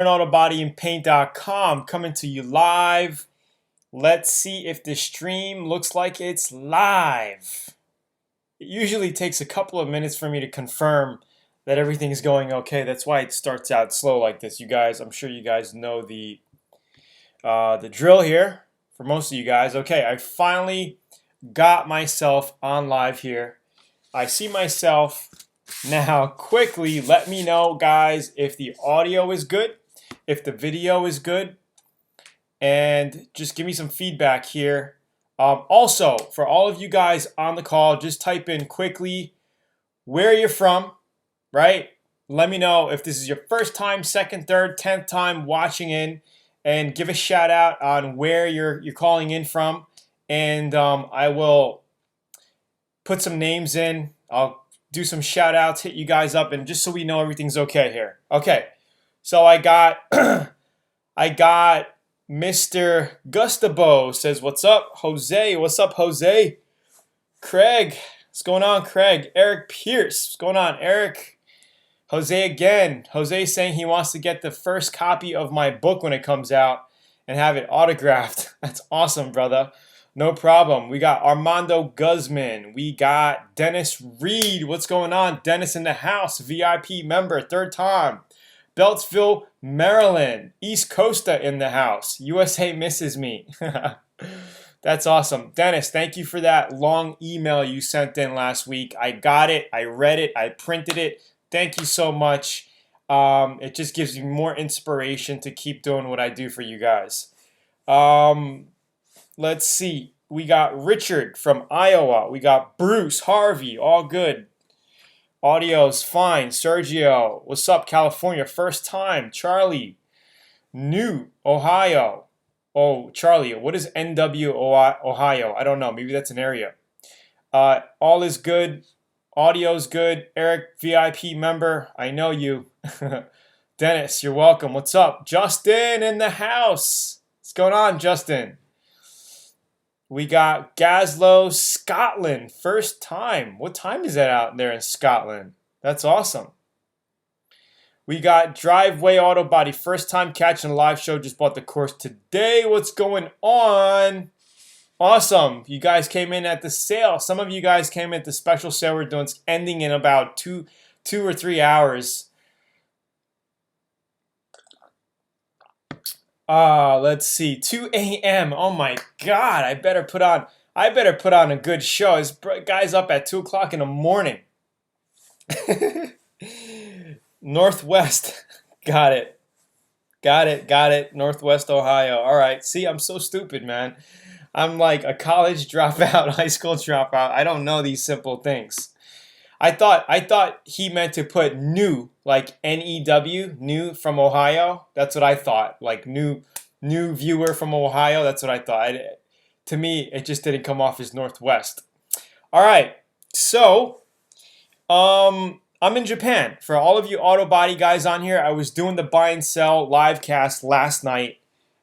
AutoBodyandPaint.com coming to you live. Let's see if the stream looks like it's live. It usually takes a couple of minutes for me to confirm that everything's going okay. That's why it starts out slow like this. You guys, I'm sure you guys know the drill here for most of you guys. Okay, I finally got myself on live here. I see myself now. Quickly, let me know, guys, if the audio is good, if the video is good, and just give me some feedback here. Also, for all of you guys on the call, just type in quickly where you're from, right? Let me know if this is your first time, second, third, 10th time watching in, and give a shout out on where you're calling in from, and I will put some names in. I'll do some shout outs, hit you guys up, and just so we know everything's okay here. Okay, so I got I got Mr. Gustavo says, what's up? Jose, what's up, Jose? Craig, what's going on, Craig? Eric Pierce, what's going on, Eric? Jose again. Jose saying he wants to get the first copy of my book when it comes out and have it autographed. That's awesome, brother. No problem. We got Armando Guzman. We got Dennis Reed. What's going on? Dennis in the house, VIP member, third time. Beltsville, Maryland. East Coasta in the house. USA misses me. That's awesome. Dennis, thank you for that long email you sent in last week. I got it. I read it. I printed it. Thank you so much. It just gives me more inspiration to keep doing what I do for you guys. Let's see. We got Richard from Iowa. We got Bruce, Harvey, all good. Audio's fine. Sergio, what's up, California? First time. Charlie, New Ohio. Oh, Charlie, what is NW Ohio? I don't know. Maybe that's an area. All is good. Audio's good. Eric, VIP member. I know you. Dennis, you're welcome. What's up? Justin in the house. What's going on, Justin? We got Glasgow, Scotland. First time. What time is that out there in Scotland? That's awesome. We got Driveway Auto Body. First time catching a live show. Just bought the course today. What's going on? Awesome. You guys came in at the sale. Some of you guys came at the special sale we're doing. It's ending in about two or 3 hours. Let's see. 2 a.m. Oh my God! I better put on a good show. This guy's up at 2 o'clock in the morning. Northwest. Got it. Northwest Ohio. All right. See, I'm so stupid, man. I'm like a college dropout, high school dropout. I don't know these simple things. I thought he meant to put new, like N-E-W, new from Ohio. That's what I thought. Like new viewer from Ohio. That's what I thought. To me, it just didn't come off as Northwest. All right. So, I'm in Japan. For all of you auto body guys on here, I was doing the buy and sell live cast last night.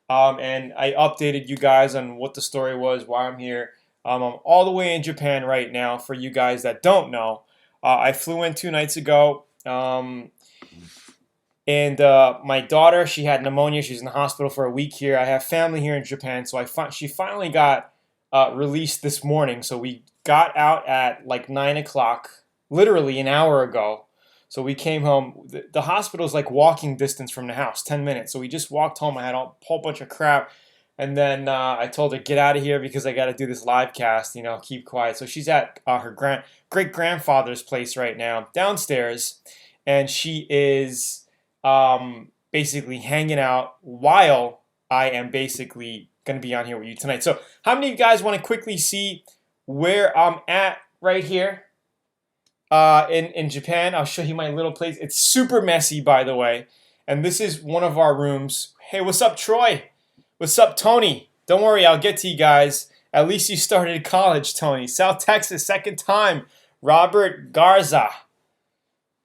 And I updated you guys on what the story was, why I'm here. I'm all the way in Japan right now. For you guys that don't know, I flew in 2 nights ago, and my daughter, she had pneumonia. She's in the hospital for a week here. I have family here in Japan, so she finally got released this morning. So we got out at like 9 o'clock, literally an hour ago. So we came home. The hospital is like walking distance from the house, 10 minutes. So we just walked home. I had a whole bunch of crap. And then I told her, get out of here because I got to do this live cast, keep quiet. So she's at her great-grandfather's place right now, downstairs. And she is basically hanging out while I am basically going to be on here with you tonight. So how many of you guys want to quickly see where I'm at right here? In Japan, I'll show you my little place. It's super messy, by the way. And this is one of our rooms. Hey, what's up, Troy? What's up, Tony? Don't worry, I'll get to you guys. At least you started college, Tony. South Texas, second time. Robert Garza.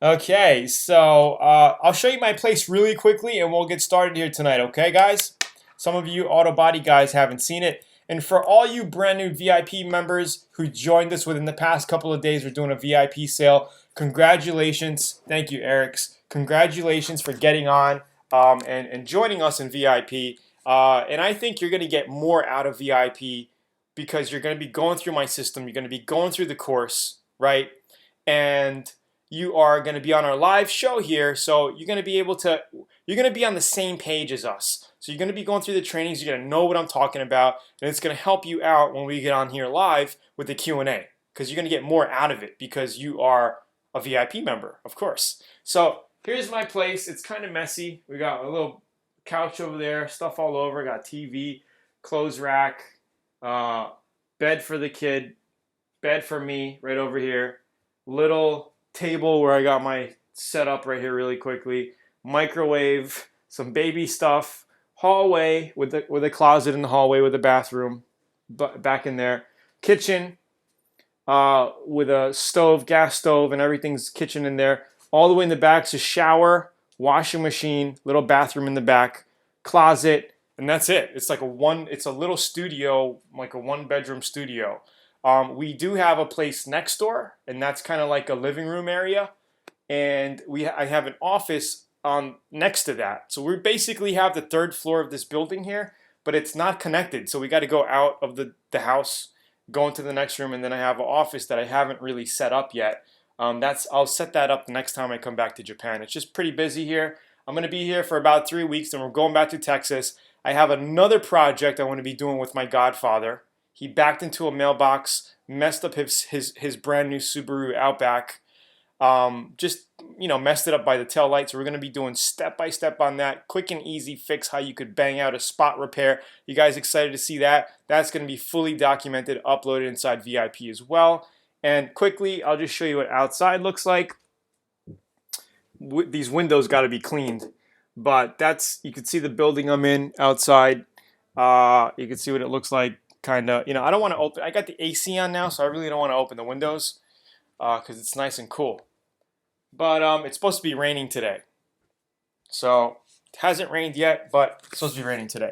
Okay, so I'll show you my place really quickly, and we'll get started here tonight, okay, guys? Some of you auto body guys haven't seen it. And for all you brand new VIP members who joined us within the past couple of days, we're doing a VIP sale. Congratulations. Thank you, Erics. Congratulations for getting on. and joining us in VIP. And I think you're going to get more out of VIP because you're going to be going through my system. You're going to be going through the course, right? And you are going to be on our live show here. So you're going to be on the same page as us. So you're going to be going through the trainings. You're going to know what I'm talking about. And it's going to help you out when we get on here live with the Q&A because you're going to get more out of it because you are a VIP member, of course. So here's my place. It's kind of messy. We got a little couch over there, stuff all over. Got TV, clothes rack, bed for the kid, bed for me right over here. Little table where I got my setup right here really quickly. Microwave, some baby stuff. Hallway with a closet in the hallway with a bathroom back in there. Kitchen with a stove, gas stove, and everything's kitchen in there. All the way in the back is a shower, washing machine, little bathroom in the back, closet, and that's it. It's a little studio, like a 1-bedroom studio. We do have a place next door, and that's kind of like a living room area. And I have an office next to that. So we basically have the 3rd floor of this building here, but it's not connected. So we got to go out of the house, go into the next room, and then I have an office that I haven't really set up yet. I'll set that up the next time I come back to Japan. It's just pretty busy here. I'm going to be here for about 3 weeks, then we're going back to Texas. I have another project I want to be doing with my godfather. He backed into a mailbox, messed up his brand new Subaru Outback. Messed it up by the tail light. So we're going to be doing step-by-step on that. Quick and easy fix how you could bang out a spot repair. You guys excited to see that? That's going to be fully documented, uploaded inside VIP as well. And quickly, I'll just show you what outside looks like. These windows got to be cleaned. But you can see the building I'm in outside. You can see what it looks like. Kind of, I don't want to open. I got the AC on now, so I really don't want to open the windows because it's nice and cool. But it's supposed to be raining today. So it hasn't rained yet, but it's supposed to be raining today.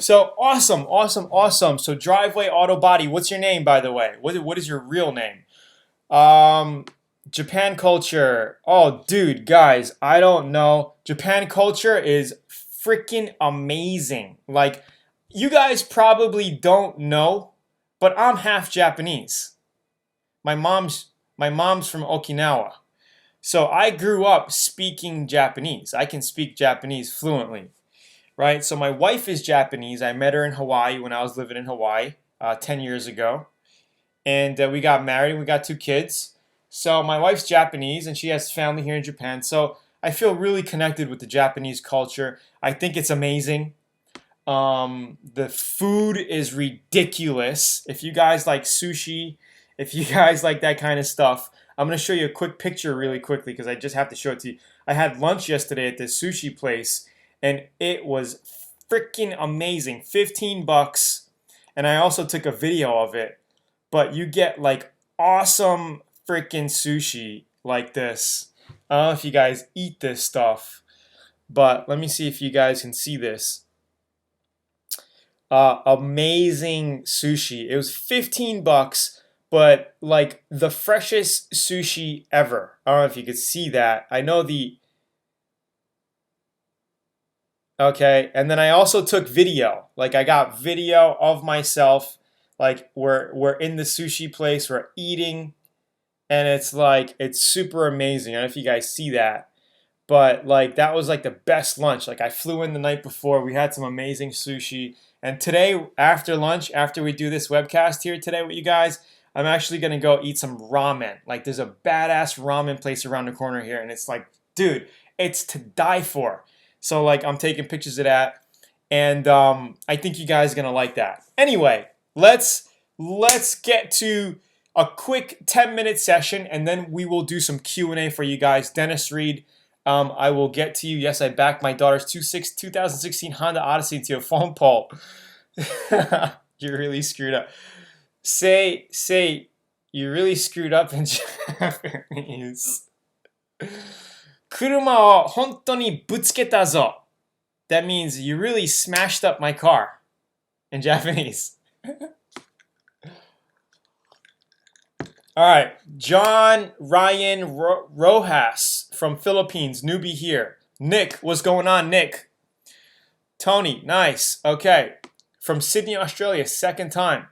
So awesome. So Driveway Auto Body, what's your name, by the way? What is your real name? Japan culture. Oh, dude, guys, I don't know. Japan culture is freaking amazing. Like, you guys probably don't know, but I'm half Japanese. My mom's from Okinawa. So I grew up speaking Japanese. I can speak Japanese fluently, right? So my wife is Japanese. I met her in Hawaii when I was living in Hawaii 10 years ago. And we got married and we got 2 kids. So my wife's Japanese and she has family here in Japan. So I feel really connected with the Japanese culture. I think it's amazing. The food is ridiculous. If you guys like sushi, if you guys like that kind of stuff, I'm going to show you a quick picture really quickly because I just have to show it to you. I had lunch yesterday at this sushi place and it was freaking amazing. 15 bucks. And I also took a video of it. But you get like awesome freaking sushi like this. I don't know if you guys eat this stuff, but let me see if you guys can see this. Amazing sushi. It was 15 bucks. But like the freshest sushi ever. I don't know if you could see that. I know okay, and then I also took video. Like I got video of myself. Like we're in the sushi place, we're eating, and it's super amazing. I don't know if you guys see that. But like that was like the best lunch. Like I flew in the night before, we had some amazing sushi. And today, after lunch, after we do this webcast here today with you guys, I'm actually going to go eat some ramen. Like, there's a badass ramen place around the corner here, and it's like, dude, it's to die for. So, like, I'm taking pictures of that, and I think you guys are going to like that. Anyway, let's get to a quick 10-minute session, and then we will do some Q&A for you guys. Dennis Reed, I will get to you. Yes, I backed my daughter's 2016 Honda Odyssey into a phone pole. You're really screwed up. Say, you really screwed up in Japanese. 車を本当にぶつけたぞ. That means you really smashed up my car in Japanese. All right, John Ryan Rojas from Philippines, newbie here. Nick, what's going on, Nick? Tony, nice. Okay. From Sydney, Australia, second time.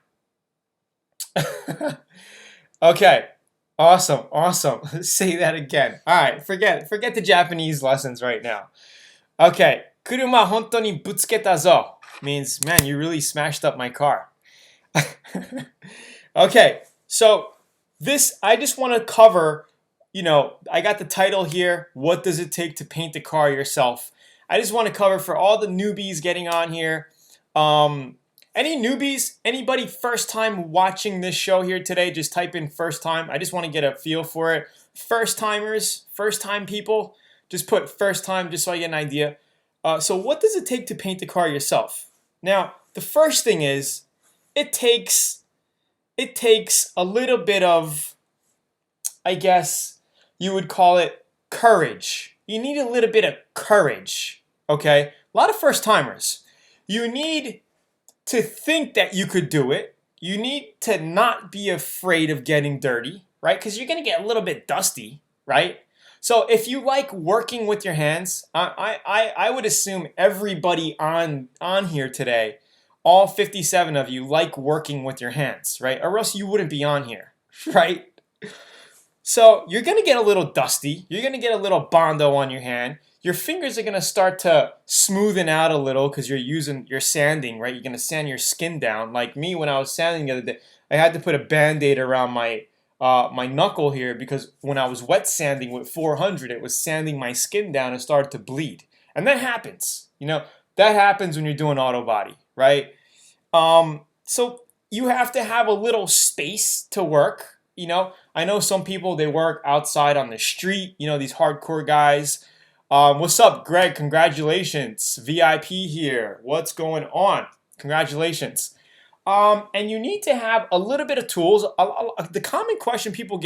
Okay. Awesome. Awesome. Say that again. All right. Forget the Japanese lessons right now. Okay. Kuruma honto ni butsuketa zo means, man, you really smashed up my car. Okay. So this, I just want to cover, I got the title here. What does it take to paint the car yourself? I just want to cover for all the newbies getting on here. Any newbies? Anybody first time watching this show here today? Just type in first time. I just want to get a feel for it. First timers, first time people, just put first time just so I get an idea. So what does it take to paint the car yourself? Now, the first thing is it takes a little bit of, I guess you would call it courage. You need a little bit of courage, okay? A lot of first timers. You need to think that you could do it. You need to not be afraid of getting dirty, right? Because you're going to get a little bit dusty, right? So if you like working with your hands, I would assume everybody on here today, all 57 of you, like working with your hands, right? Or else you wouldn't be on here, right? So you're going to get a little dusty. You're going to get a little Bondo on your hand. Your fingers are going to start to smoothen out a little because you're sanding, right? You're going to sand your skin down. Like me, when I was sanding the other day, I had to put a Band-Aid around my knuckle here because when I was wet sanding with 400, it was sanding my skin down and started to bleed. And that happens. That happens when you're doing auto body, right? So you have to have a little space to work. I know some people, they work outside on the street, these hardcore guys. What's up, Greg? Congratulations. VIP here. What's going on? Congratulations. And you need to have a little bit of tools. The common question people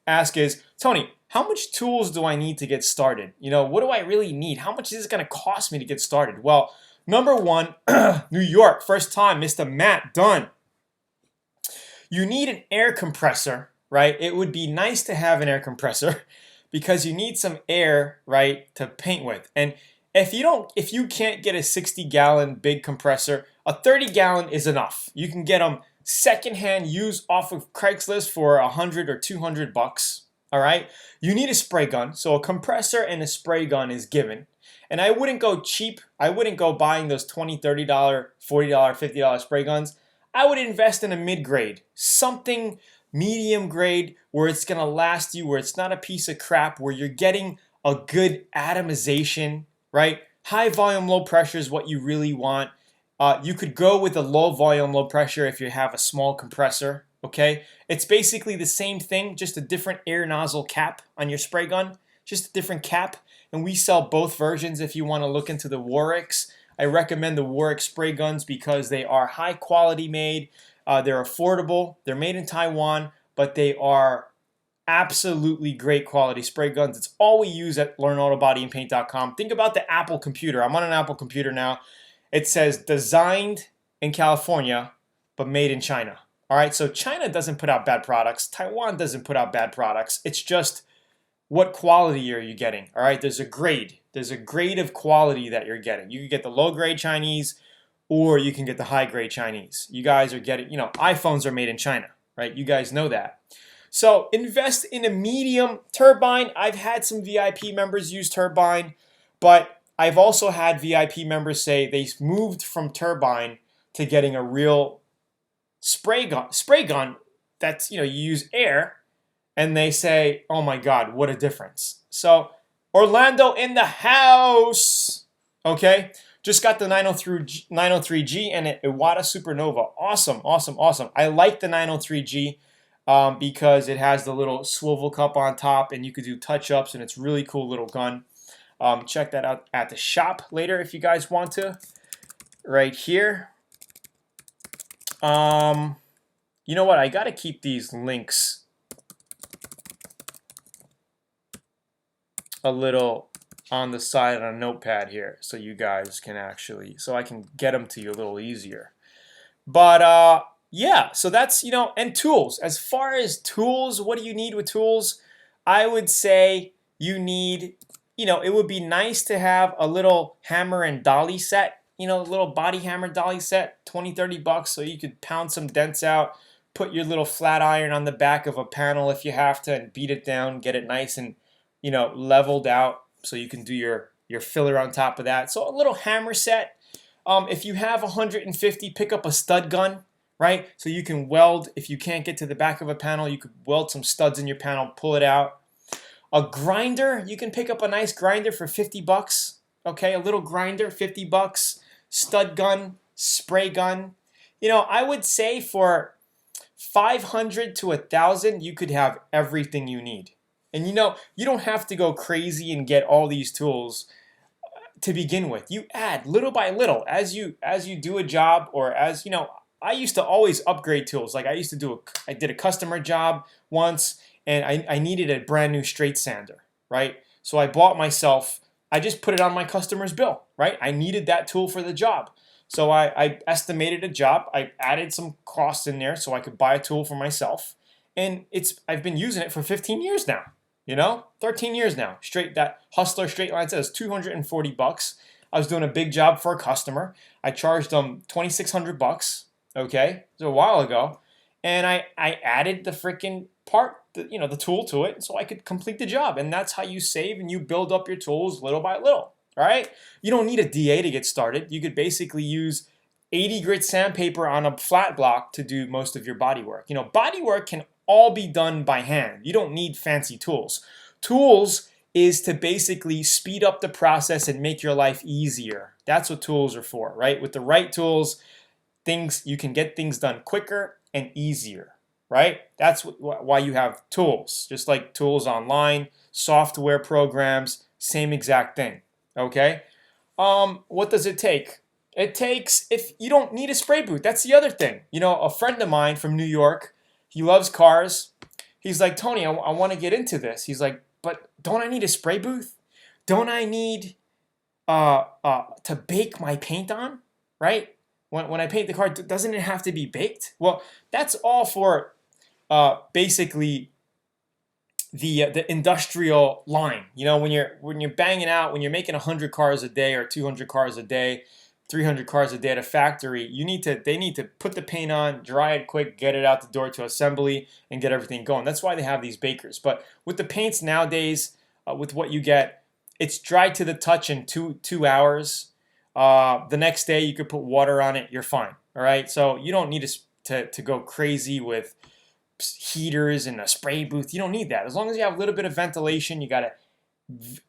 ask is, Tony, how much tools do I need to get started? What do I really need? How much is it going to cost me to get started? Well, number one, New York, first time, Mr. Matt Dunn. You need an air compressor, right? It would be nice to have an air compressor because you need some air, right, to paint with. And if you can't get a 60-gallon big compressor, a 30-gallon is enough. You can get them secondhand used off of Craigslist for $100 or $200. All right. You need a spray gun, so a compressor and a spray gun is given. And I wouldn't go cheap. I wouldn't go buying those $20, $30, $40, $50 spray guns. I would invest in a mid-grade, something medium grade where it's going to last you, where it's not a piece of crap, where you're getting a good atomization, right? High volume, low pressure is what you really want. You could go with a low volume, low pressure if you have a small compressor, okay? It's basically the same thing, just a different air nozzle cap on your spray gun, just a different cap. And we sell both versions if you want to look into the Warwicks. I recommend the Warwick spray guns because they are high quality made. They're affordable. They're made in Taiwan, but they are absolutely great quality spray guns. It's all we use at learnautobodyandpaint.com. Think about the Apple computer. I'm on an Apple computer now. It says designed in California, but made in China. All right, so China doesn't put out bad products. Taiwan doesn't put out bad products. It's just what quality are you getting? All right, there's a grade. There's a grade of quality that you're getting. You can get the low-grade Chinese, or you can get the high-grade Chinese. You guys are getting, iPhones are made in China, right? You guys know that. So invest in a medium turbine. I've had some VIP members use turbine, but I've also had VIP members say they moved from turbine to getting a real spray gun that's, you use air, and they say, oh my God, what a difference. So Orlando in the house. Okay. Just got the 903G and an Iwata Supernova. Awesome, awesome, awesome. I like the 903G because it has the little swivel cup on top and you could do touch-ups and it's really cool little gun. Check that out at the shop later if you guys want to. Right here. You know what? I got to keep these links a little on the side on a notepad here so you guys can actually, so I can get them to you a little easier. But yeah, so that's, and tools. As far as tools, what do you need with tools? I would say you need it would be nice to have a little hammer and dolly set, a little body hammer dolly set, 20, $30, so you could pound some dents out, put your little flat iron on the back of a panel if you have to, and beat it down, get it nice and, leveled out so you can do your filler on top of that. So a little hammer set. If you have 150, pick up a stud gun, right? So you can weld. If you can't get to the back of a panel, you could weld some studs in your panel, pull it out. A grinder, you can pick up a nice grinder for 50 bucks. Okay, a little grinder, 50 bucks. Stud gun, spray gun. I would say for 500 to 1,000, you could have everything you need. And you don't have to go crazy and get all these tools to begin with. You add little by little as you do a job, or as I used to always upgrade tools. Like I did a customer job once, and I needed a brand new straight sander, right? So I just put it on my customer's bill, right? I needed that tool for the job. So I estimated a job. I added some costs in there so I could buy a tool for myself. And I've been using it for 15 years now, 13 years now. That Hustler straight line says 240 bucks. I was doing a big job for a customer. I charged them 2,600 bucks, okay? It was a while ago. And I added the freaking part, the tool to it so I could complete the job. And that's how you save and you build up your tools little by little, all right? You don't need a DA to get started. You could basically use 80 grit sandpaper on a flat block to do most of your body work. Body work can all be done by hand. You don't need fancy tools. Tools is to basically speed up the process and make your life easier. That's what tools are for, right? With the right tools, you can get things done quicker and easier, right? That's why you have tools. Just like tools online, software programs, same exact thing, okay? What does it take? If you don't need a spray booth, that's the other thing. A friend of mine from New York, he loves cars. He's like, Tony, I want to get into this. He's like, but don't I need a spray booth? Don't I need to bake my paint on, right? When I paint the car, doesn't it have to be baked? Well, that's all for basically the industrial line. When you're banging out, when you're making 100 cars a day or 200 cars a day, 300 cars a day at a factory, they need to put the paint on, dry it quick, get it out the door to assembly, and get everything going. That's why they have these bakers. But with the paints nowadays, with what you get, it's dry to the touch in 2 hours. The next day you could put water on it, you're fine. All right, so you don't need to go crazy with heaters and a spray booth. You don't need that. As long as you have a little bit of ventilation, you got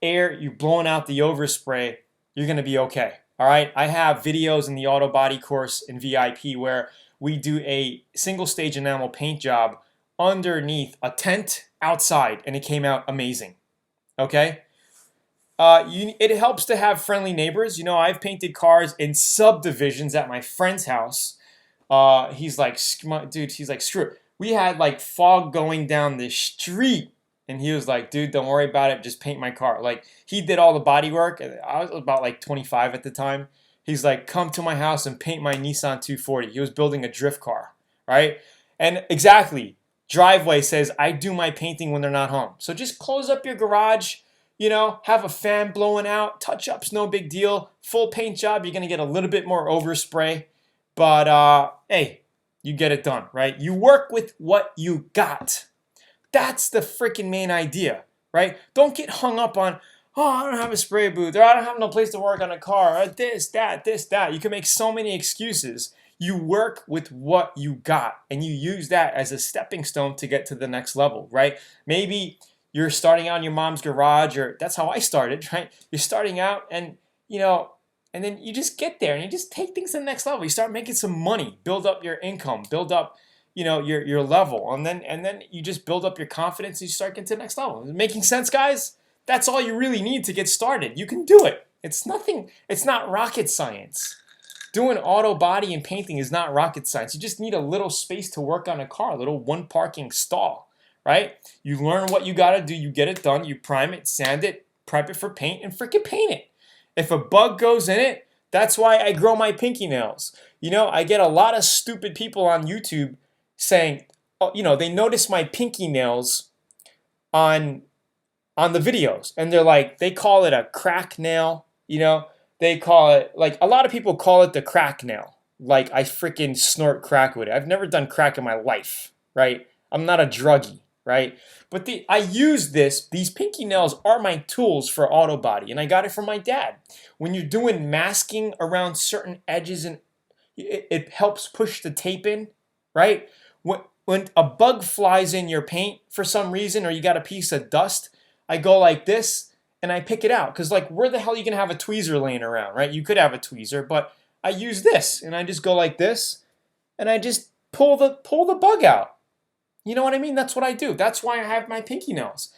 you're blowing out the overspray, you're gonna be okay. All right, I have videos in the auto body course in VIP where we do a single stage enamel paint job underneath a tent outside, and it came out amazing. Okay. It helps to have friendly neighbors. I've painted cars in subdivisions at my friend's house. He's like, dude, he's like, screw it. We had like fog going down the street, and he was like, dude, don't worry about it. Just paint my car. Like, he did all the body work. I was about like 25 at the time. He's like, come to my house and paint my Nissan 240. He was building a drift car, right? And exactly, driveway says, I do my painting when they're not home. So just close up your garage. Have a fan blowing out, touch-ups, no big deal. Full paint job, you're going to get a little bit more overspray. But, hey, you get it done, right? You work with what you got. That's the freaking main idea, right? Don't get hung up on, I don't have a spray booth, or I don't have no place to work on a car, or this, that. You can make so many excuses. You work with what you got, and you use that as a stepping stone to get to the next level, right? Maybe you're starting out in your mom's garage, or that's how I started, right? You're starting out and then you just get there and you just take things to the next level. You start making some money, build up your income, build up, your level. And then you just build up your confidence and you start getting to the next level. Is it making sense, guys? That's all you really need to get started. You can do it. It's not rocket science. Doing auto body and painting is not rocket science. You just need a little space to work on a car, a little one parking stall. Right? You learn what you gotta do, you get it done, you prime it, sand it, prep it for paint, and freaking paint it. If a bug goes in it, that's why I grow my pinky nails. I get a lot of stupid people on YouTube saying, they notice my pinky nails on on the videos, and they're like, they call it a crack nail, you know, they call it, like, a lot of people call it the crack nail. Like, I freaking snort crack with it. I've never done crack in my life, right? I'm not a druggie, right? But I use these pinky nails are my tools for auto body, and I got it from my dad. When you're doing masking around certain edges, and it helps push the tape in, right? When a bug flies in your paint for some reason, or you got a piece of dust, I go like this and I pick it out. Because, like, where the hell are you going to have a tweezer laying around, right? You could have a tweezer, but I use this and I just go like this and I just pull the bug out. You know what I mean? That's what I do. That's why I have my pinky nails.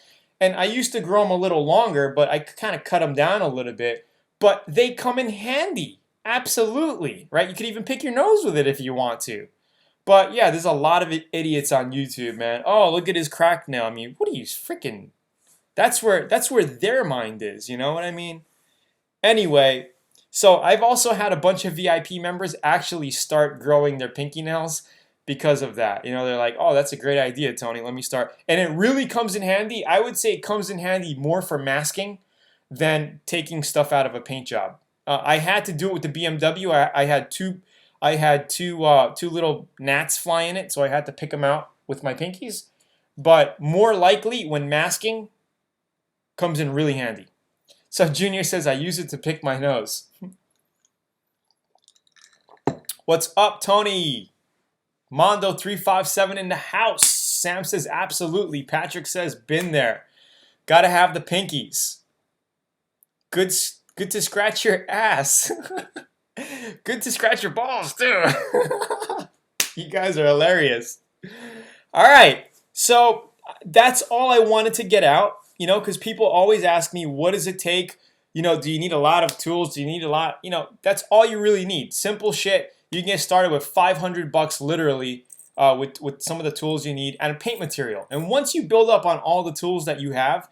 And I used to grow them a little longer, but I kind of cut them down a little bit. But they come in handy. Absolutely, right? You could even pick your nose with it if you want to. But yeah, there's a lot of idiots on YouTube, man. Oh, look at his crack nail. I mean, what are you freaking? That's where their mind is. You know what I mean? Anyway, so I've also had a bunch of VIP members actually start growing their pinky nails because of that. You know, they're like, oh, that's a great idea, Tony. Let me start. And it really comes in handy. I would say it comes in handy more for masking than taking stuff out of a paint job. I had to do it with the BMW. I had two little gnats fly in it, so I had to pick them out with my pinkies. But more likely, when masking, comes in really handy. So Junior says, I use it to pick my nose. What's up, Tony? Mondo357 in the house. Sam says, absolutely. Patrick says, been there. Gotta have the pinkies. Good to scratch your ass. Good to scratch your balls, too. You guys are hilarious. All right. So that's all I wanted to get out, you know, because people always ask me, what does it take? You know, do you need a lot of tools? Do you need a lot? You know, that's all you really need. Simple shit. You can get started with $500 literally with some of the tools you need and paint material. And once you build up on all the tools that you have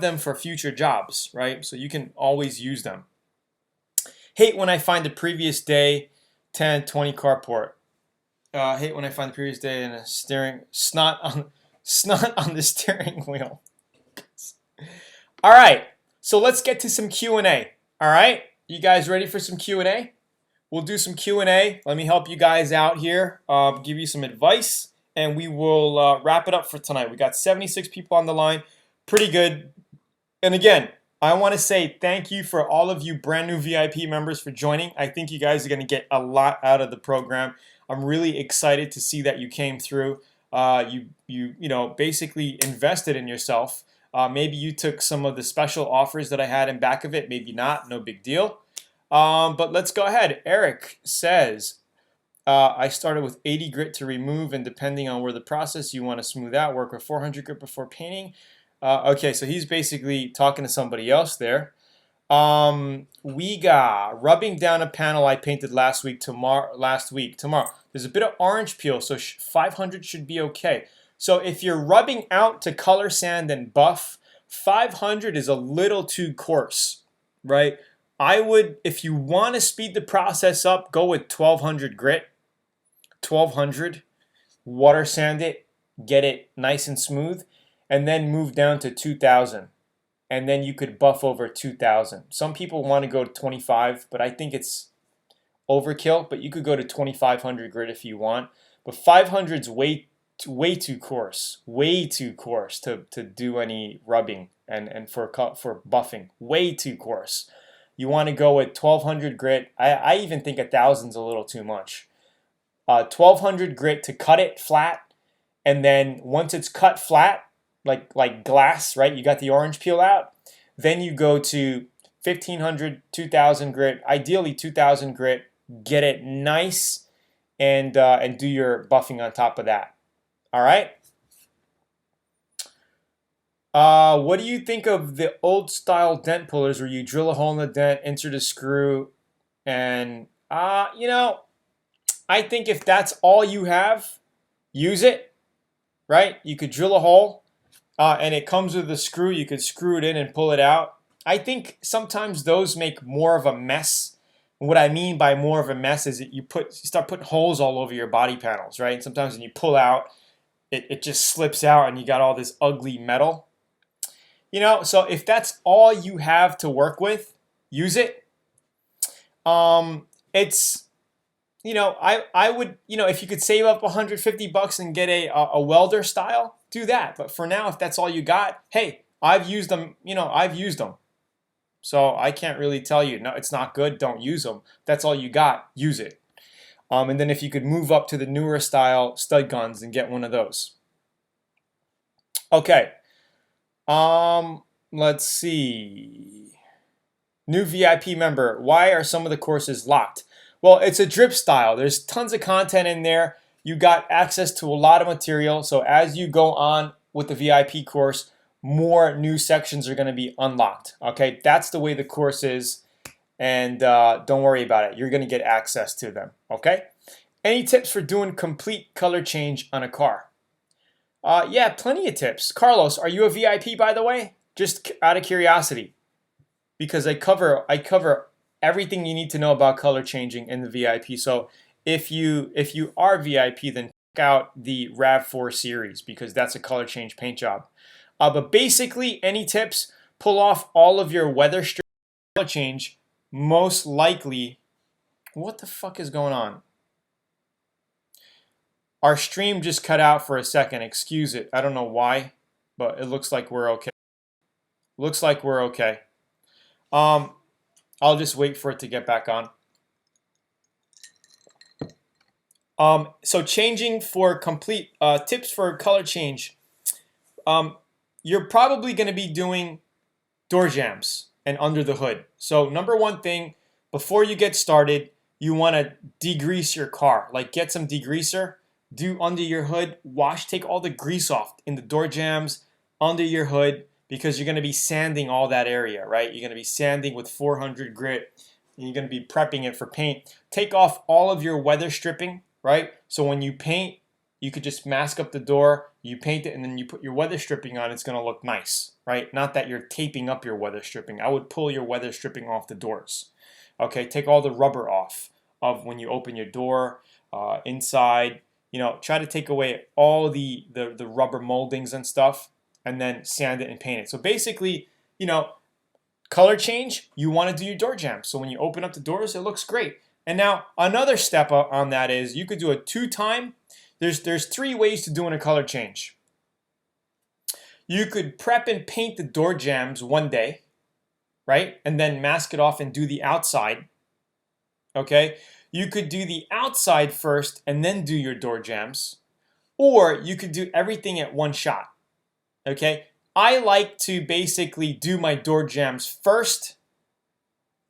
them for future jobs, right? So you can always use them. Hate when I find the previous day 10, 20 carport. Hate when I find the previous day and a snot on the steering wheel. All right, so let's get to some Q&A. All right, you guys ready for some Q&A? We'll do some Q&A. Let me help you guys out here, give you some advice, and we will wrap it up for tonight. We got 76 people on the line. Pretty good. And again, I want to say thank you for all of you brand new VIP members for joining. I think you guys are going to get a lot out of the program. I'm really excited to see that you came through. You know, basically invested in yourself. Maybe you took some of the special offers that I had in back of it. Maybe not. No big deal. But let's go ahead. Eric says, I started with 80 grit to remove, and depending on where the process you want to smooth out, work with 400 grit before painting. Okay, so he's basically talking to somebody else there. We got rubbing down a panel I painted last week. Tomorrow. There's a bit of orange peel, so 500 should be okay. So if you're rubbing out to color sand and buff, 500 is a little too coarse, right? I would, if you want to speed the process up, go with 1200 grit. 1200, water sand it, get it nice and smooth, and then move down to 2000. And then you could buff over 2000. Some people want to go to 25, but I think it's overkill. But you could go to 2500 grit if you want. But 500 is way too coarse. Way too coarse to do any rubbing and for buffing. Way too coarse. You want to go with 1200 grit. I even think 1000 is a little too much. 1200 grit to cut it flat. And then once it's cut flat, like glass, right? You got the orange peel out. Then you go to 1500, 2000 grit, ideally 2000 grit. Get it nice, and do your buffing on top of that. All right. What do you think of the old style dent pullers where you drill a hole in the dent, insert a screw, and you know, I think if that's all you have, use it. Right? You could drill a hole. And it comes with a screw. You could screw it in and pull it out. I think sometimes those make more of a mess. What I mean by more of a mess is that you start putting holes all over your body panels, right? And sometimes when you pull out, it just slips out and you got all this ugly metal. So if that's all you have to work with, use it. It's I would, if you could save up 150 bucks and get a welder style, do that. But for now, if that's all you got, hey, I've used them. I've used them. So I can't really tell you, no, it's not good, don't use them. If that's all you got, use it. And then if you could move up to the newer style stud guns and get one of those. Okay. Let's see. New VIP member. Why are some of the courses locked? Well, it's a drip style. There's tons of content in there. You got access to a lot of material. So as you go on with the VIP course, more new sections are going to be unlocked. Okay, that's the way the course is. And don't worry about it. You're going to get access to them. Okay. Any tips for doing complete color change on a car? Yeah, plenty of tips. Carlos, are you a VIP, by the way? Just out of curiosity, because I cover everything you need to know about color changing in the VIP. So if you are VIP, then check out the RAV4 series because that's a color change paint job. But basically, any tips? Pull off all of your weather strip color change. Most likely, what the fuck is going on? Our stream just cut out for a second. Excuse it. I don't know why, but it looks like we're okay. Looks like we're okay. I'll just wait for it to get back on. So changing for complete tips for color change. You're probably going to be doing door jambs and under the hood. So number one thing, before you get started, you want to degrease your car. Like get some degreaser, do under your hood, wash, take all the grease off in the door jambs, under your hood, because you're going to be sanding all that area, right? You're going to be sanding with 400 grit, and you're going to be prepping it for paint. Take off all of your weather stripping, right? So when you paint, you could just mask up the door, you paint it, and then you put your weather stripping on. It's going to look nice, right? Not that you're taping up your weather stripping. I would pull your weather stripping off the doors. Okay, take all the rubber off of when you open your door, inside. Try to take away all the rubber moldings and stuff, and then sand it and paint it. So basically, color change, you want to do your door jam. So when you open up the doors, it looks great. And now another step up on that is you could do a 2-time. There's 3 ways to doing a color change. You could prep and paint the door jambs one day, right? And then mask it off and do the outside. Okay? You could do the outside first and then do your door jambs. Or you could do everything at one shot. Okay? I like to basically do my door jambs first,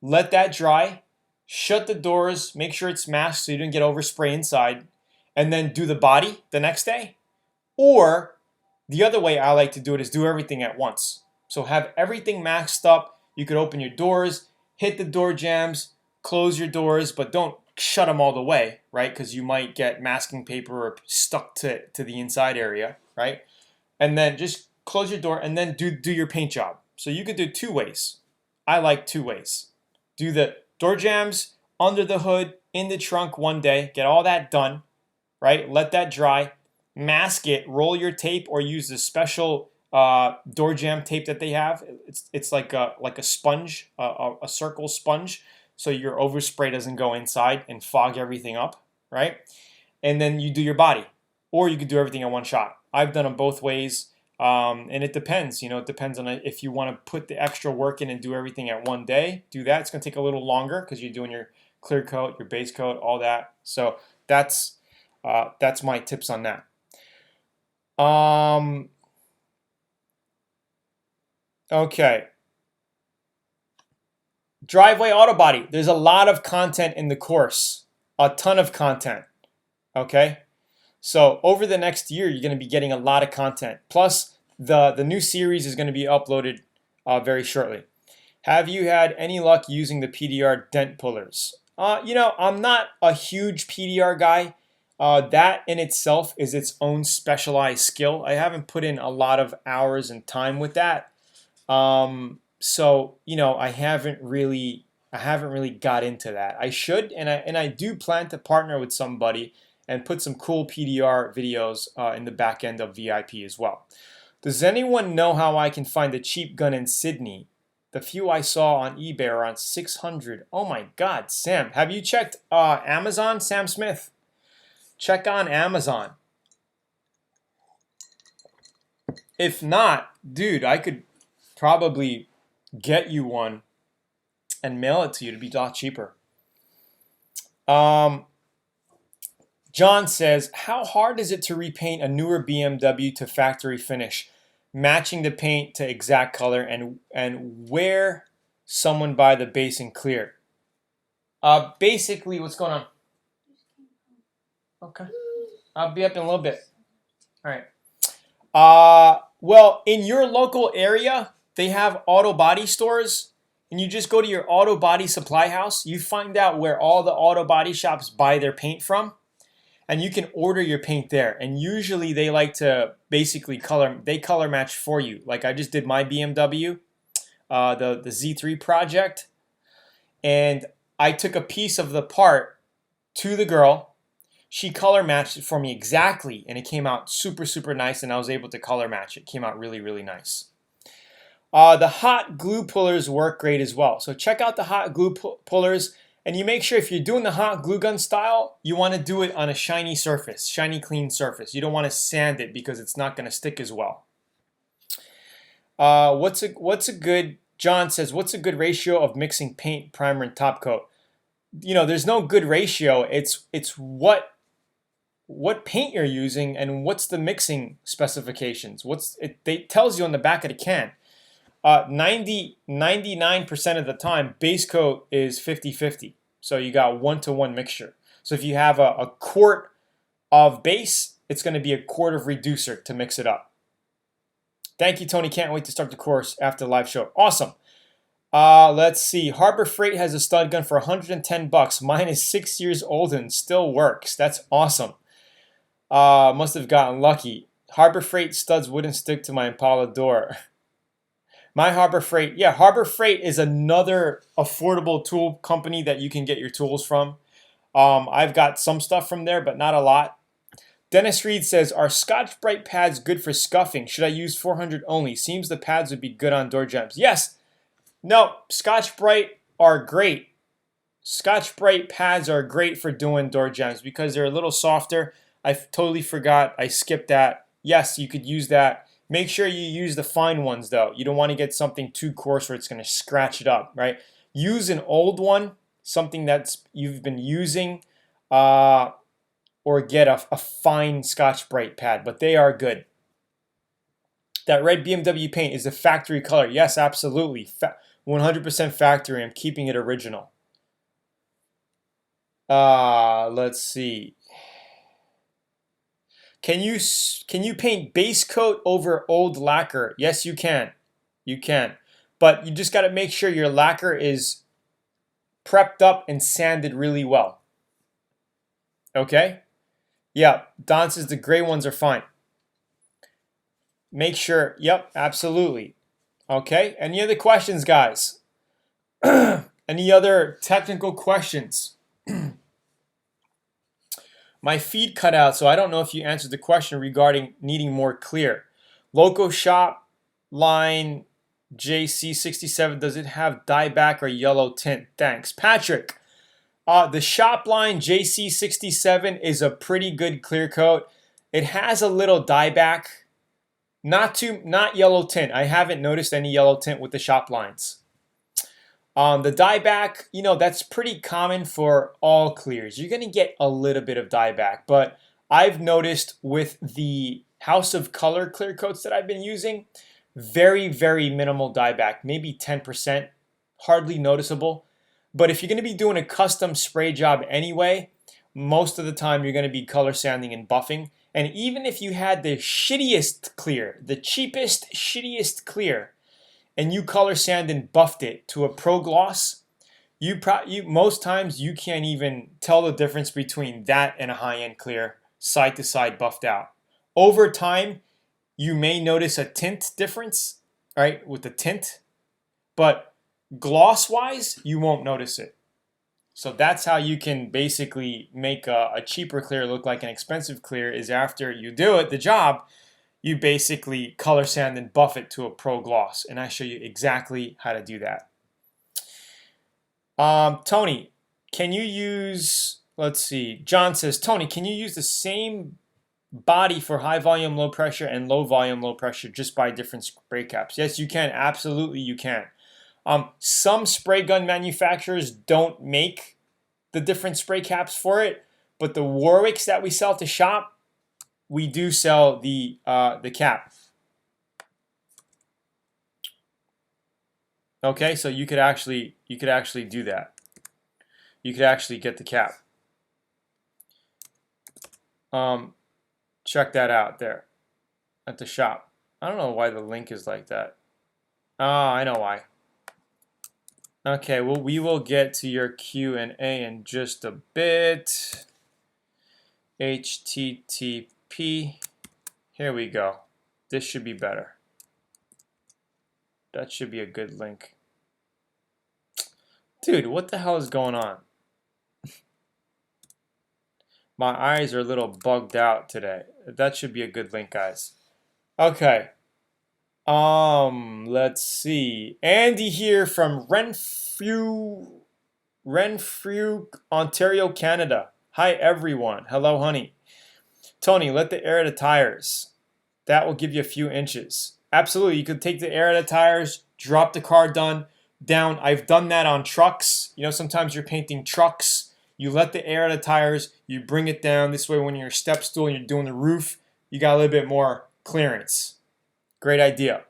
let that dry, shut the doors, make sure it's masked so you don't get overspray inside, and then do the body the next day. Or the other way I like to do it is do everything at once. So have everything masked up. You could open your doors, hit the door jambs, close your doors, but don't shut them all the way, right? Because you might get masking paper stuck to the inside area, right? And then just close your door and then do your paint job. So you could do 2 ways. I like 2 ways. Do the door jambs under the hood, in the trunk one day, get all that done, right? Let that dry, mask it, roll your tape, or use the special door jamb tape that they have. It's like a sponge, a circle sponge, so your overspray doesn't go inside and fog everything up, right? And then you do your body, or you could do everything in one shot. I've done them both ways, and it depends. It depends on if you want to put the extra work in and do everything at one day. Do that. It's going to take a little longer because you're doing your clear coat, your base coat, all that. So that's my tips on that. Okay. Driveway auto body. There's a lot of content in the course. A ton of content. Okay. So over the next year, you're going to be getting a lot of content. Plus, the new series is going to be uploaded very shortly. Have you had any luck using the PDR dent pullers? I'm not a huge PDR guy. That in itself is its own specialized skill. I haven't put in a lot of hours and time with that. So I haven't really got into that. I should, and I do plan to partner with somebody and put some cool PDR videos in the back end of VIP as well. Does anyone know how I can find a cheap gun in Sydney? The few I saw on eBay are around 600. Oh my God, Sam. Have you checked Amazon, Sam Smith? Check on Amazon. If not, dude, I could probably get you one and mail it to you to be a lot cheaper. John says, how hard is it to repaint a newer BMW to factory finish, matching the paint to exact color, and where someone buy the base and clear? Basically, what's going on? Okay. I'll be up in a little bit. All right. Well, in your local area, they have auto body stores, and you just go to your auto body supply house. You find out where all the auto body shops buy their paint from, and you can order your paint there. And usually they like to basically color match for you. Like I just did my BMW, the Z3 project, and I took a piece of the part to the girl. She color matched it for me exactly, and it came out super, super nice, and I was able to color match it. It came out really, really nice. The hot glue pullers work great as well. So check out the hot glue pullers, and you make sure if you're doing the hot glue gun style, you want to do it on a shiny surface, shiny, clean surface. You don't want to sand it because it's not going to stick as well. John says, what's a good ratio of mixing paint, primer, and top coat? You know, there's no good ratio. It's what paint you're using and what's the mixing specifications. It tells you on the back of the can. 99% of the time, base coat is 50-50. So you got 1-to-1 mixture. So if you have a quart of base, it's going to be a quart of reducer to mix it up. Thank you, Tony. Can't wait to start the course after the live show. Awesome. Let's see. Harbor Freight has a stud gun for $110. Mine is 6 years old and still works. That's awesome. Must have gotten lucky. Harbor Freight studs wouldn't stick to my Impala door. My Harbor Freight, yeah, Harbor Freight is another affordable tool company that you can get your tools from. I've got some stuff from there, but not a lot. Dennis Reed says, are Scotch-Brite pads good for scuffing? Should I use 400 only? Seems the pads would be good on door jambs. Yes. No, Scotch-Brite are great. Scotch-Brite pads are great for doing door jambs because they're a little softer. I totally forgot. I skipped that. Yes, you could use that. Make sure you use the fine ones, though. You don't want to get something too coarse where it's going to scratch it up, right? Use an old one, something that's you've been using, or get a fine Scotch-Brite pad, but they are good. That red BMW paint is a factory color. Yes, absolutely. 100% factory. I'm keeping it original. Let's see. Can you paint base coat over old lacquer? Yes, you can. You can. But you just got to make sure your lacquer is prepped up and sanded really well. Okay? Yeah, Don says the gray ones are fine. Make sure, yep, absolutely. Okay, any other questions, guys? Any other technical questions? My feed cut out, so I don't know if you answered the question regarding needing more clear. Loco Shop line JC67, does it have dieback or yellow tint? Thanks. Patrick, the Shop line JC67 is a pretty good clear coat. It has a little dieback, not yellow tint. I haven't noticed any yellow tint with the Shop lines. The dieback, you know, that's pretty common for all clears. You're going to get a little bit of dieback, but I've noticed with the House of Color clear coats that I've been using, very, very minimal dieback, maybe 10%, hardly noticeable. But if you're going to be doing a custom spray job anyway, most of the time you're going to be color sanding and buffing. And even if you had the shittiest clear, the cheapest, shittiest clear, and you color sand and buffed it to a pro gloss, most times you can't even tell the difference between that and a high-end clear, side to side buffed out. Over time, you may notice a tint difference, right, with the tint, but gloss-wise, you won't notice it. So that's how you can basically make a cheaper clear look like an expensive clear, is after you do it, the job, you basically color sand and buff it to a pro gloss, and I show you exactly how to do that. Tony, can you use, let's see, John says, Tony, can you use the same body for high volume, low pressure, and low volume, low pressure, just by different spray caps? Yes, you can. Absolutely, you can. Some spray gun manufacturers don't make the different spray caps for it, but the Warwicks that we sell to shop, we do sell the cap. Okay, so you could actually do that. You could actually get the cap. Check that out there at the shop. I don't know why the link is like that. Ah, I know why. Okay, well, we will get to your Q&A in just a bit. HTTP. Here we go. This should be better. That should be a good link. Dude, what the hell is going on? My eyes are a little bugged out today. That should be a good link, guys. Okay. Let's see. Andy here from Renfrew, Ontario, Canada. Hi, everyone. Hello, honey. Tony, let the air of the tires. That will give you a few inches. Absolutely. You could take the air of the tires, drop the car down. I've done that on trucks. You know, sometimes you're painting trucks. You let the air of the tires, you bring it down. This way, when you're a step stool and you're doing the roof, you got a little bit more clearance. Great idea.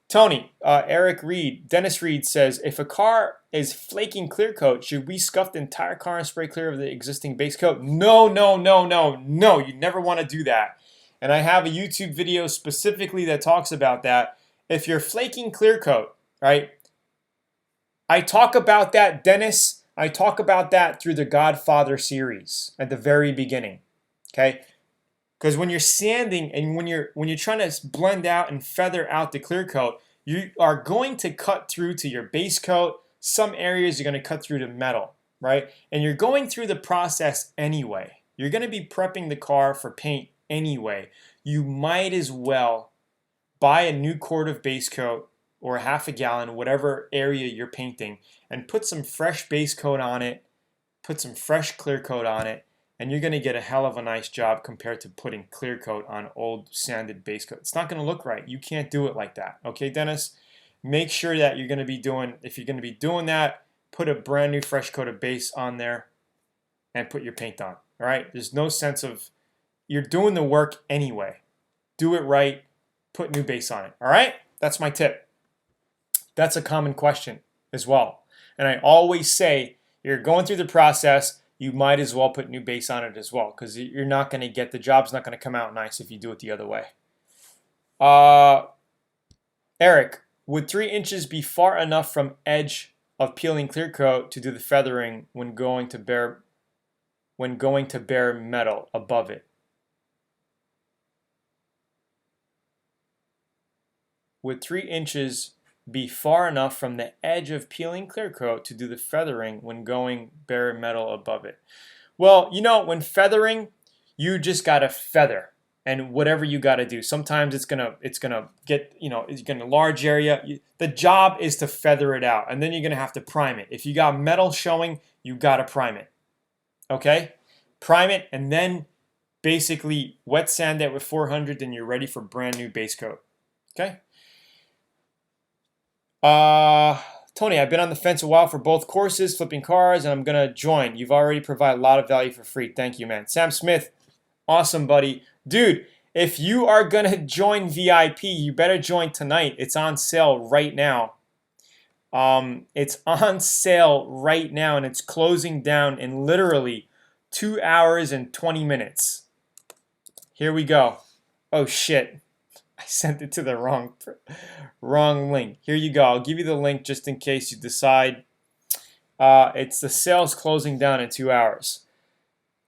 Tony, Eric Reed, Dennis Reed says, if a car is flaking clear coat, should we scuff the entire car and spray clear of the existing base coat? No, no, no, no, no. You never want to do that. And I have a YouTube video specifically that talks about that. If you're flaking clear coat, right? I talk about that, Dennis. I talk about that through the Godfather series at the very beginning. Okay? Because when you're sanding and when you're trying to blend out and feather out the clear coat, you are going to cut through to your base coat. Some areas you're going to cut through to metal, right? And you're going through the process anyway. You're going to be prepping the car for paint anyway. You might as well buy a new quart of base coat or half a gallon, whatever area you're painting, and put some fresh base coat on it, put some fresh clear coat on it, and you're going to get a hell of a nice job compared to putting clear coat on old sanded base coat. It's not going to look right. You can't do it like that. Okay, Dennis? Make sure that you're going to be doing, if you're going to be doing that, put a brand new fresh coat of base on there and put your paint on. All right? There's no sense of, you're doing the work anyway. Do it right. Put new base on it. All right? That's my tip. That's a common question as well. And I always say, you're going through the process, you might as well put new base on it as well, because you're not going to get, the job's not going to come out nice if you do it the other way. Eric, would 3 inches be far enough from edge of peeling clear coat to do the feathering when going to bare metal above it? Would 3 inches be far enough from the edge of peeling clear coat to do the feathering when going bare metal above it? Well, you know, when feathering, you just gotta feather, and whatever you gotta do. Sometimes it's gonna get, you know, it's gonna large area. The job is to feather it out, and then you're gonna have to prime it. If you got metal showing, you gotta prime it. Okay, prime it, and then basically wet sand it with 400, and you're ready for brand new base coat. Okay. Tony, I've been on the fence a while for both courses, flipping cars, and I'm going to join. You've already provided a lot of value for free. Thank you, man. Sam Smith, awesome, buddy. Dude, if you are going to join VIP, you better join tonight. It's on sale right now. It's on sale right now, and it's closing down in literally 2 hours and 20 minutes. Here we go. Oh, shit. I sent it to the wrong link. Here you go. I'll give you the link just in case you decide. It's the sale's closing down in 2 hours.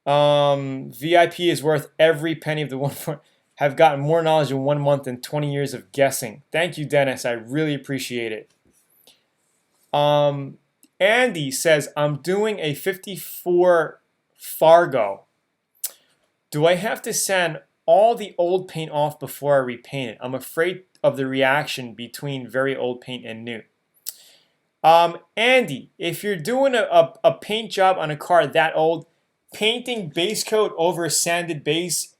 VIP is worth every penny of the one. Have gotten more knowledge in 1 month than 20 years of guessing. Thank you, Dennis. I really appreciate it. Andy says, I'm doing a 54 Fargo. Do I have to sand all the old paint off before I repaint it. I'm afraid of the reaction between very old paint and new. Andy, if you're doing a paint job on a car that old, painting base coat over a sanded base,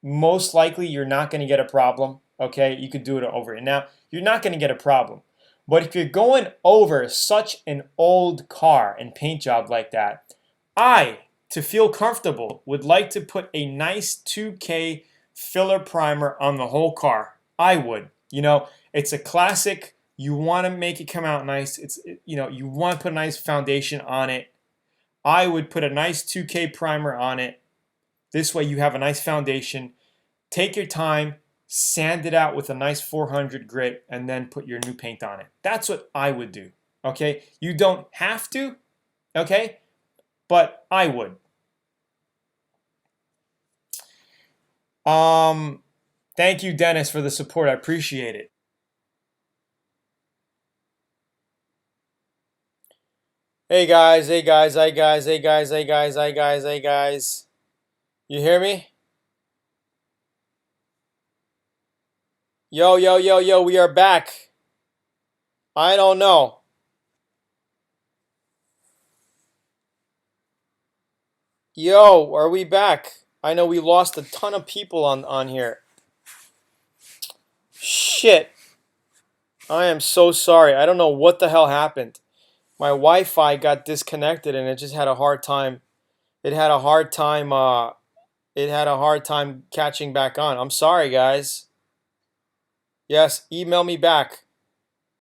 most likely you're not going to get a problem. Okay, you could do it over it. Now, you're not going to get a problem. But if you're going over such an old car and paint job like that, to feel comfortable, would like to put a nice 2K filler primer on the whole car. I would. You know, it's a classic. You want to make it come out nice. You want to put a nice foundation on it. I would put a nice 2K primer on it. This way you have a nice foundation. Take your time, sand it out with a nice 400 grit, and then put your new paint on it. That's what I would do. Okay? You don't have to, okay? But I would. Thank you, Dennis, for the support. I appreciate it. Hey guys, hey guys, hey guys, hey guys, hey guys, hey guys, hey guys. You hear me? Yo, yo, yo, yo, we are back. I don't know. Yo, are we back? I know we lost a ton of people on here. Shit. I am so sorry. I don't know what the hell happened. My Wi-Fi got disconnected and it just had a hard time. It had a hard time catching back on. I'm sorry, guys. Yes, email me back.